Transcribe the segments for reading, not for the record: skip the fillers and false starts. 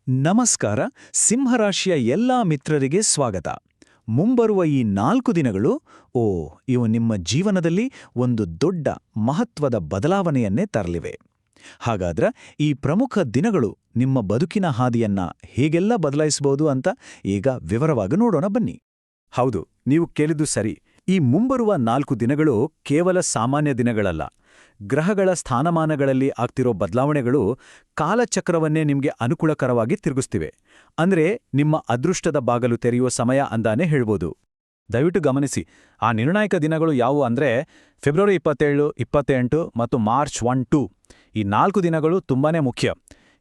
ನಮಸ್ಕಾರ. ಸಿಂಹರಾಶಿಯ ಎಲ್ಲಾ ಮಿತ್ರರಿಗೆ ಸ್ವಾಗತ. ಮುಂಬರುವ ಈ 4 ದಿನಗಳು ಇವು ನಿಮ್ಮ ಜೀವನದಲ್ಲಿ ಒಂದು ದೊಡ್ಡ ಮಹತ್ವದ ಬದಲಾವಣೆಯನ್ನೇ ತರಲಿವೆ. ಹಾಗಾದ್ರೆ ಈ ಪ್ರಮುಖ ದಿನಗಳು ನಿಮ್ಮ ಬದುಕಿನ ಹಾದಿಯನ್ನ ಹೇಗೆಲ್ಲ ಬದಲಾಯಿಸಬಹುದು ಅಂತ ಈಗ ವಿವರವಾಗಿ ನೋಡೋಣ ಬನ್ನಿ. ಹೌದು, ನೀವು ಕೇಳಿದ್ದು ಸರಿ. ಈ ಮುಂಬರುವ 4 ದಿನಗಳು ಕೇವಲ ಸಾಮಾನ್ಯ ದಿನಗಳಲ್ಲ. ಗ್ರಹಗಳ ಸ್ಥಾನಮಾನಗಳಲ್ಲಿ ಆಗ್ತಿರೋ ಬದಲಾವಣೆಗಳು ಕಾಲಚಕ್ರವನ್ನೇ ನಿಮಗೆ ಅನುಕೂಲಕರವಾಗಿ ತಿರುಗಿಸ್ತಿವೆ. ಅಂದ್ರೆ ನಿಮ್ಮ ಅದೃಷ್ಟದ ಬಾಗಲು ತೆರೆಯುವ ಸಮಯ ಅಂತಾನೆ ಹೇಳ್ಬೋದು. ದಯವಿಟ್ಟು ಗಮನಿಸಿ, ಆ ನಿರ್ಣಾಯಕ ದಿನಗಳು ಯಾವುವು ಅಂದ್ರೆ ಫೆಬ್ರವರಿ 27, 28 ಮತ್ತು ಮಾರ್ಚ್ 1-2. ಈ 4 ದಿನಗಳು ತುಂಬಾನೇ ಮುಖ್ಯ.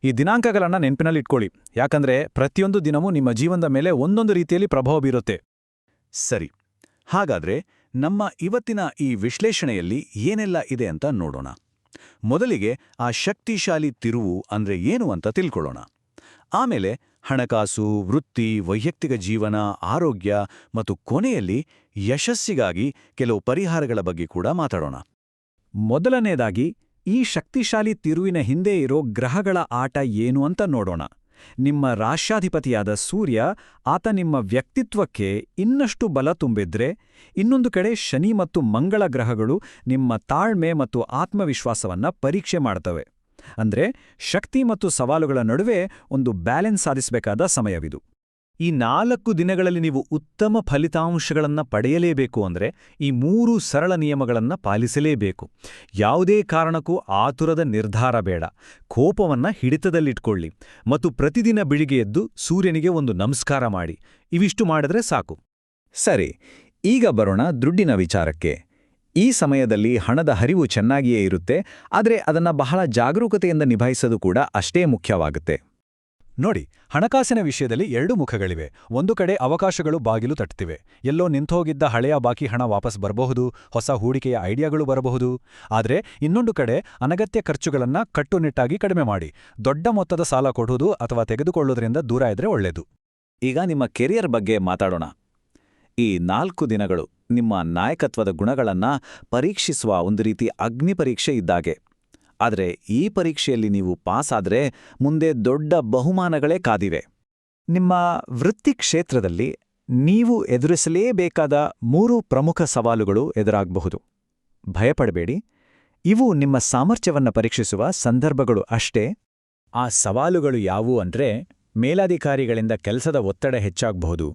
ಈ ದಿನಾಂಕಗಳನ್ನ ನೆನಪಿನಲ್ಲಿಟ್ಕೊಳ್ಳಿ, ಯಾಕಂದ್ರೆ ಪ್ರತಿಯೊಂದು ದಿನವೂ ನಿಮ್ಮ ಜೀವನದ ಮೇಲೆ ಒಂದೊಂದು ರೀತಿಯಲ್ಲಿ ಪ್ರಭಾವ ಬೀರುತ್ತೆ. ಸರಿ, ಹಾಗಾದ್ರೆ ನಮ್ಮ ಇವತ್ತಿನ ಈ ವಿಶ್ಲೇಷಣೆಯಲ್ಲಿ ಏನೆಲ್ಲ ಇದೆ ಅಂತ ನೋಡೋಣ. ಮೊದಲಿಗೆ ಆ ಶಕ್ತಿಶಾಲಿ ತಿರುವು ಅಂದ್ರೆ ಏನು ಅಂತ ತಿಳ್ಕೊಳ್ಳೋಣ. ಆಮೇಲೆ ಹಣಕಾಸು, ವೃತ್ತಿ, ವೈಯಕ್ತಿಕ ಜೀವನ, ಆರೋಗ್ಯ ಮತ್ತು ಕೊನೆಯಲ್ಲಿ ಯಶಸ್ಸಿಗಾಗಿ ಕೆಲವು ಪರಿಹಾರಗಳ ಬಗ್ಗೆ ಕೂಡ ಮಾತಾಡೋಣ. ಮೊದಲನೇದಾಗಿ ಈ ಶಕ್ತಿಶಾಲಿ ತಿರುವಿನ ಹಿಂದೆ ಇರೋ ಗ್ರಹಗಳ ಆಟ ಏನು ಅಂತ ನೋಡೋಣ. ನಿಮ್ಮ ರಾಶ್ಯಾಧಿಪತಿಯಾದ ಸೂರ್ಯ, ಆತ ನಿಮ್ಮ ವ್ಯಕ್ತಿತ್ವಕ್ಕೆ ಇನ್ನಷ್ಟು ಬಲ ತುಂಬಿದ್ರೆ, ಇನ್ನೊಂದು ಕಡೆ ಶನಿ ಮತ್ತು ಮಂಗಳ ಗ್ರಹಗಳು ನಿಮ್ಮ ತಾಳ್ಮೆ ಮತ್ತು ಆತ್ಮವಿಶ್ವಾಸವನ್ನ ಪರೀಕ್ಷೆ ಮಾಡ್ತವೆ. ಅಂದ್ರೆ ಶಕ್ತಿ ಮತ್ತು ಸವಾಲುಗಳ ನಡುವೆ ಒಂದು ಬ್ಯಾಲೆನ್ಸ್ ಸಾಧಿಸಬೇಕಾದ ಸಮಯವಿದು. ಈ 4 ದಿನಗಳಲ್ಲಿ ನೀವು ಉತ್ತಮ ಫಲಿತಾಂಶಗಳನ್ನ ಪಡೆಯಲೇಬೇಕು ಅಂದ್ರೆ ಈ 3 ಸರಳ ನಿಯಮಗಳನ್ನ ಪಾಲಿಸಲೇಬೇಕು. ಯಾವುದೇ ಕಾರಣಕ್ಕೂ ಆತುರದ ನಿರ್ಧಾರ ಬೇಡ. ಕೋಪವನ್ನ ಹಿಡಿತದಲ್ಲಿಟ್ಕೊಳ್ಳಿ ಮತ್ತು ಪ್ರತಿದಿನ ಬೆಳಿಗ್ಗೆ ಎದ್ದು ಸೂರ್ಯನಿಗೆ ಒಂದು ನಮಸ್ಕಾರ ಮಾಡಿ. ಇವಿಷ್ಟು ಮಾಡಿದ್ರೆ ಸಾಕು. ಸರಿ, ಈಗ ಬರೋಣ ದುಡ್ಡಿನ ವಿಚಾರಕ್ಕೆ. ಈ ಸಮಯದಲ್ಲಿ ಹಣದ ಹರಿವು ಚೆನ್ನಾಗಿಯೇ ಇರುತ್ತೆ, ಆದರೆ ಅದನ್ನ ಬಹಳ ಜಾಗರೂಕತೆಯಿಂದ ನಿಭಾಯಿಸೋದು ಕೂಡ ಅಷ್ಟೇ ಮುಖ್ಯವಾಗುತ್ತೆ. ನೋಡಿ, ಹಣಕಾಸಿನ ವಿಷಯದಲ್ಲಿ 2 ಮುಖಗಳಿವೆ. ಒಂದು ಕಡೆ ಅವಕಾಶಗಳು ಬಾಗಿಲು ತಟ್ತಿವೆ. ಎಲ್ಲೋ ನಿಂತೋಗಿದ್ದ ಹಳೆಯ ಬಾಕಿ ಹಣ ವಾಪಸ್ ಬರಬಹುದು, ಹೊಸ ಹೂಡಿಕೆಯ ಐಡಿಯಾಗಳು ಬರಬಹುದು. ಆದರೆ ಇನ್ನೊಂದು ಕಡೆ ಅನಗತ್ಯ ಖರ್ಚುಗಳನ್ನ ಕಟ್ಟುನಿಟ್ಟಾಗಿ ಕಡಿಮೆ ಮಾಡಿ, ದೊಡ್ಡ ಮೊತ್ತದ ಸಾಲ ಕೊಡುವುದು ಅಥವಾ ತೆಗೆದುಕೊಳ್ಳೋದ್ರಿಂದ ದೂರ ಇದ್ರೆ ಒಳ್ಳೆಯದು. ಈಗ ನಿಮ್ಮ ಕೆರಿಯರ್ ಬಗ್ಗೆ ಮಾತಾಡೋಣ. ಈ 4 ದಿನಗಳು ನಿಮ್ಮ ನಾಯಕತ್ವದ ಗುಣಗಳನ್ನ ಪರೀಕ್ಷಿಸುವ ಒಂದು ರೀತಿ ಅಗ್ನಿ ಪರೀಕ್ಷೆ ಇದ್ದಾಗೆ. ಆದರೆ ಈ ಪರೀಕ್ಷೆಯಲ್ಲಿ ನೀವು ಪಾಸ್ ಆದ್ರೆ ಮುಂದೆ ದೊಡ್ಡ ಬಹುಮಾನಗಳೇ ಕಾದಿವೆ. ನಿಮ್ಮ ವೃತ್ತಿ ಕ್ಷೇತ್ರದಲ್ಲಿ ನೀವು ಎದುರಿಸಲೇಬೇಕಾದ 3 ಪ್ರಮುಖ ಸವಾಲುಗಳು ಎದುರಾಗಬಹುದು. ಭಯಪಡಬೇಡಿ, ಇವು ನಿಮ್ಮ ಸಾಮರ್ಥ್ಯವನ್ನ ಪರೀಕ್ಷಿಸುವ ಸಂದರ್ಭಗಳು ಅಷ್ಟೇ. ಆ ಸವಾಲುಗಳು ಯಾವುವು ಅಂದ್ರೆ, ಮೇಲಾಧಿಕಾರಿಗಳಿಂದ ಕೆಲಸದ ಒತ್ತಡ ಹೆಚ್ಚಾಗಬಹುದು,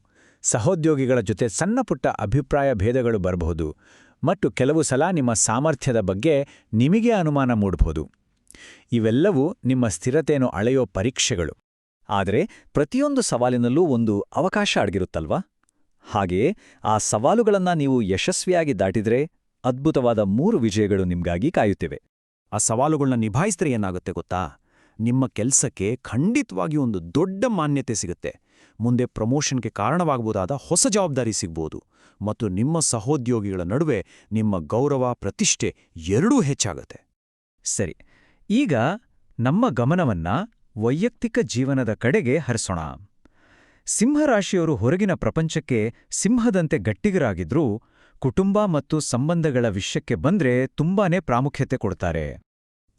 ಸಹೋದ್ಯೋಗಿಗಳ ಜೊತೆ ಸಣ್ಣಪುಟ್ಟ ಅಭಿಪ್ರಾಯ ಭೇದಗಳು ಬರಬಹುದು, ಮತ್ತು ಕೆಲವು ಸಲ ನಿಮ್ಮ ಸಾಮರ್ಥ್ಯದ ಬಗ್ಗೆ ನಿಮಗೆ ಅನುಮಾನ ಮೂಡಬಹುದು. ಇವೆಲ್ಲವೂ ನಿಮ್ಮ ಸ್ಥಿರತೆಯನ್ನು ಅಳೆಯೋ ಪರೀಕ್ಷೆಗಳು. ಆದರೆ ಪ್ರತಿಯೊಂದು ಸವಾಲಿನಲ್ಲೂ ಒಂದು ಅವಕಾಶ ಅಡಗಿರುತ್ತಲ್ವಾ? ಹಾಗೆಯೇ ಆ ಸವಾಲುಗಳನ್ನ ನೀವು ಯಶಸ್ವಿಯಾಗಿ ದಾಟಿದ್ರೆ ಅದ್ಭುತವಾದ 3 ವಿಜಯಗಳು ನಿಮ್ಗಾಗಿ ಕಾಯುತ್ತಿವೆ. ಆ ಸವಾಲುಗಳನ್ನ ನಿಭಾಯಿಸಿದ್ರೆ ಏನಾಗುತ್ತೆ ಗೊತ್ತಾ? ನಿಮ್ಮ ಕೆಲಸಕ್ಕೆ ಖಂಡಿತವಾಗಿ ಒಂದು ದೊಡ್ಡ ಮಾನ್ಯತೆ ಸಿಗುತ್ತೆ. ಮುಂದೆ ಪ್ರಮೋಷನ್ಗೆ ಕಾರಣವಾಗಬಹುದಾದ ಹೊಸ ಜವಾಬ್ದಾರಿ ಸಿಗ್ಬೋದು, ಮತ್ತು ನಿಮ್ಮ ಸಹೋದ್ಯೋಗಿಗಳ ನಡುವೆ ನಿಮ್ಮ ಗೌರವ, ಪ್ರತಿಷ್ಠೆ ಎರಡೂ ಹೆಚ್ಚಾಗುತ್ತೆ. ಸರಿ, ಈಗ ನಮ್ಮ ಗಮನವನ್ನ ವೈಯಕ್ತಿಕ ಜೀವನದ ಕಡೆಗೆ ಹರಿಸೋಣ. ಸಿಂಹರಾಶಿಯವರು ಹೊರಗಿನ ಪ್ರಪಂಚಕ್ಕೆ ಸಿಂಹದಂತೆ ಗಟ್ಟಿಗರಾಗಿದ್ರೂ ಕುಟುಂಬ ಮತ್ತು ಸಂಬಂಧಗಳ ವಿಷಯಕ್ಕೆ ಬಂದ್ರೆ ತುಂಬಾನೇ ಪ್ರಾಮುಖ್ಯತೆ ಕೊಡ್ತಾರೆ.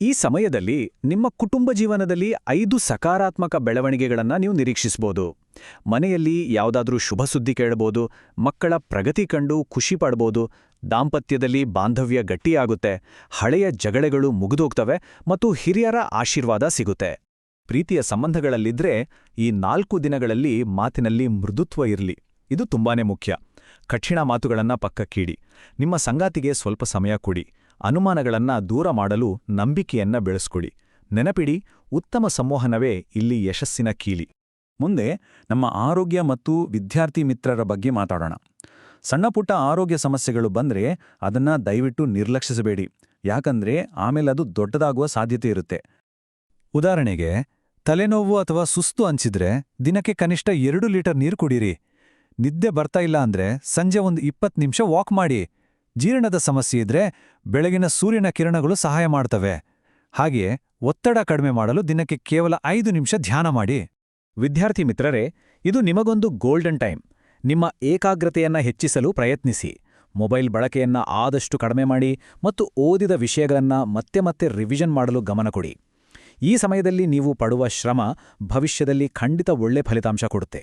ಈ ಸಮಯದಲ್ಲಿ ನಿಮ್ಮ ಕುಟುಂಬ ಜೀವನದಲ್ಲಿ 5 ಸಕಾರಾತ್ಮಕ ಬೆಳವಣಿಗೆಗಳನ್ನ ನೀವು ನಿರೀಕ್ಷಿಸಬಹುದು. ಮನೆಯಲ್ಲಿ ಯಾವುದಾದ್ರೂ ಶುಭ ಸುದ್ದಿ ಕೇಳಬಹುದು, ಮಕ್ಕಳ ಪ್ರಗತಿ ಕಂಡು ಖುಷಿ ಪಡಬಹುದು, ದಾಂಪತ್ಯದಲ್ಲಿ ಬಾಂಧವ್ಯ ಗಟ್ಟಿಯಾಗುತ್ತೆ, ಹಳೆಯ ಜಗಳಗಳು ಮುಗಿದೋಗ್ತವೆ ಮತ್ತು ಹಿರಿಯರ ಆಶೀರ್ವಾದ ಸಿಗುತ್ತೆ. ಪ್ರೀತಿಯ ಸಂಬಂಧಗಳಲ್ಲಿದ್ರೆ ಈ 4 ದಿನಗಳಲ್ಲಿ ಮಾತಿನಲ್ಲಿ ಮೃದುತ್ವ ಇರಲಿ, ಇದು ತುಂಬಾನೇ ಮುಖ್ಯ. ಕಠಿಣ ಮಾತುಗಳನ್ನ ಪಕ್ಕಕ್ಕಿಡಿ. ನಿಮ್ಮ ಸಂಗಾತಿಗೆ ಸ್ವಲ್ಪ ಸಮಯ ಕೊಡಿ. ಅನುಮಾನಗಳನ್ನ ದೂರ ಮಾಡಲು ನಂಬಿಕೆಯನ್ನ ಬೆಳೆಸ್ಕೊಡಿ. ನೆನಪಿಡಿ, ಉತ್ತಮ ಸಂವಹನವೇ ಇಲ್ಲಿ ಯಶಸ್ಸಿನ ಕೀಲಿ. ಮುಂದೆ ನಮ್ಮ ಆರೋಗ್ಯ ಮತ್ತು ವಿದ್ಯಾರ್ಥಿ ಮಿತ್ರರ ಬಗ್ಗೆ ಮಾತಾಡೋಣ. ಸಣ್ಣಪುಟ್ಟ ಆರೋಗ್ಯ ಸಮಸ್ಯೆಗಳು ಬಂದ್ರೆ ಅದನ್ನ ದಯವಿಟ್ಟು ನಿರ್ಲಕ್ಷಿಸಬೇಡಿ, ಯಾಕಂದ್ರೆ ಆಮೇಲೆ ಅದು ದೊಡ್ಡದಾಗುವ ಸಾಧ್ಯತೆ ಇರುತ್ತೆ. ಉದಾಹರಣೆಗೆ, ತಲೆನೋವು ಅಥವಾ ಸುಸ್ತು ಅನ್ಸಿದ್ರೆ ದಿನಕ್ಕೆ ಕನಿಷ್ಠ 2 ಲೀಟರ್ ನೀರು ಕುಡೀರಿ. ನಿದ್ದೆ ಬರ್ತಾ ಇಲ್ಲ ಅಂದ್ರೆ ಸಂಜೆ ಒಂದು 20 ನಿಮಿಷ ವಾಕ್ ಮಾಡಿ. ಜೀರ್ಣದ ಸಮಸ್ಯೆ ಇದ್ರೆ ಬೆಳಗಿನ ಸೂರ್ಯನ ಕಿರಣಗಳು ಸಹಾಯ ಮಾಡ್ತವೆ. ಹಾಗೆಯೇ ಒತ್ತಡ ಕಡಿಮೆ ಮಾಡಲು ದಿನಕ್ಕೆ ಕೇವಲ 5 ನಿಮಿಷ ಧ್ಯಾನ ಮಾಡಿ. ವಿದ್ಯಾರ್ಥಿ ಮಿತ್ರರೇ, ಇದು ನಿಮಗೊಂದು ಗೋಲ್ಡನ್ ಟೈಮ್. ನಿಮ್ಮ ಏಕಾಗ್ರತೆಯನ್ನ ಹೆಚ್ಚಿಸಲು ಪ್ರಯತ್ನಿಸಿ. ಮೊಬೈಲ್ ಬಳಕೆಯನ್ನ ಆದಷ್ಟು ಕಡಿಮೆ ಮಾಡಿ ಮತ್ತು ಓದಿದ ವಿಷಯಗಳನ್ನ ಮತ್ತೆ ಮತ್ತೆ ರಿವಿಷನ್ ಮಾಡಲು ಗಮನ ಕೊಡಿ. ಈ ಸಮಯದಲ್ಲಿ ನೀವು ಪಡುವ ಶ್ರಮ ಭವಿಷ್ಯದಲ್ಲಿ ಖಂಡಿತ ಒಳ್ಳೆ ಫಲಿತಾಂಶ ಕೊಡುತ್ತೆ.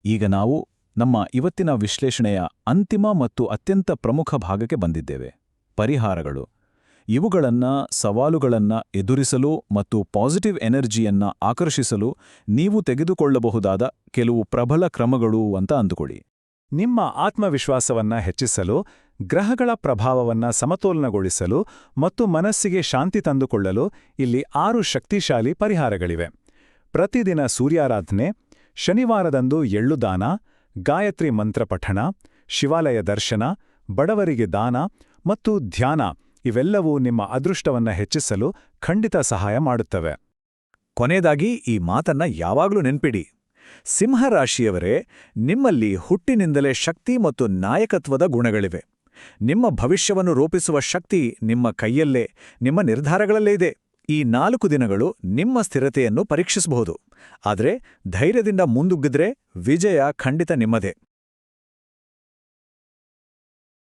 ಈಗ ನಾವು ನಮ್ಮ ಇವತ್ತಿನ ವಿಶ್ಲೇಷಣೆಯ ಅಂತಿಮ ಮತ್ತು ಅತ್ಯಂತ ಪ್ರಮುಖ ಭಾಗಕ್ಕೆ ಬಂದಿದ್ದೇವೆ. ಪರಿಹಾರಗಳು. ಸವಾಲುಗಳನ್ನ ಎದುರಿಸಲು ಮತ್ತು ಪಾಸಿಟಿವ್ ಎನರ್ಜಿಯನ್ನ ಆಕರ್ಷಿಸಲು ನೀವು ತೆಗೆದುಕೊಳ್ಳಬಹುದಾದ ಕೆಲವು ಪ್ರಬಲ ಕ್ರಮಗಳು ಅಂತ ಅಂದುಕೊಳ್ಳಿ. ನಿಮ್ಮ ಆತ್ಮವಿಶ್ವಾಸವನ್ನ ಹೆಚ್ಚಿಸಲು, ಗ್ರಹಗಳ ಪ್ರಭಾವವನ್ನ ಸಮತೋಲನಗೊಳಿಸಲು ಮತ್ತು ಮನಸ್ಸಿಗೆ ಶಾಂತಿ ತಂದುಕೊಳ್ಳಲು ಇಲ್ಲಿ 6 ಶಕ್ತಿಶಾಲಿ ಪರಿಹಾರಗಳಿವೆ. ಪ್ರತಿದಿನ ಸೂರ್ಯಾರಾಧನೆ, ಶನಿವಾರದಂದು ಎಳ್ಳು ದಾನ, ಗಾಯತ್ರಿ ಮಂತ್ರ ಪಠಣ, ಶಿವಾಲಯ ದರ್ಶನ, ಬಡವರಿಗೆ ದಾನ ಮತ್ತು ಧ್ಯಾನ ಇವೆಲ್ಲವೂ ನಿಮ್ಮ ಅದೃಷ್ಟವನ್ನ ಹೆಚ್ಚಿಸಲು ಖಂಡಿತ ಸಹಾಯ ಮಾಡುತ್ತವೆ. ಕೊನೆಯದಾಗಿ ಈ ಮಾತನ್ನ ಯಾವಾಗಲೂ ನೆನ್ಪಿಡಿ. ಸಿಂಹರಾಶಿಯವರೇ, ನಿಮ್ಮಲ್ಲಿ ಹುಟ್ಟಿನಿಂದಲೇ ಶಕ್ತಿ ಮತ್ತು ನಾಯಕತ್ವದ ಗುಣಗಳಿವೆ. ನಿಮ್ಮ ಭವಿಷ್ಯವನ್ನು ರೂಪಿಸುವ ಶಕ್ತಿ ನಿಮ್ಮ ಕೈಯಲ್ಲೇ, ನಿಮ್ಮ ನಿರ್ಧಾರಗಳಲ್ಲೇ ಇದೆ. ಈ 4 ದಿನಗಳು ನಿಮ್ಮ ಸ್ಥಿರತೆಯನ್ನು ಪರೀಕ್ಷಿಸಬಹುದು. ಆದರೆ ಧೈರ್ಯದಿಂದ ಮುಂದುಗ್ಗಿದ್ರೆ ವಿಜಯ ಖಂಡಿತ ನಿಮ್ಮದೇ.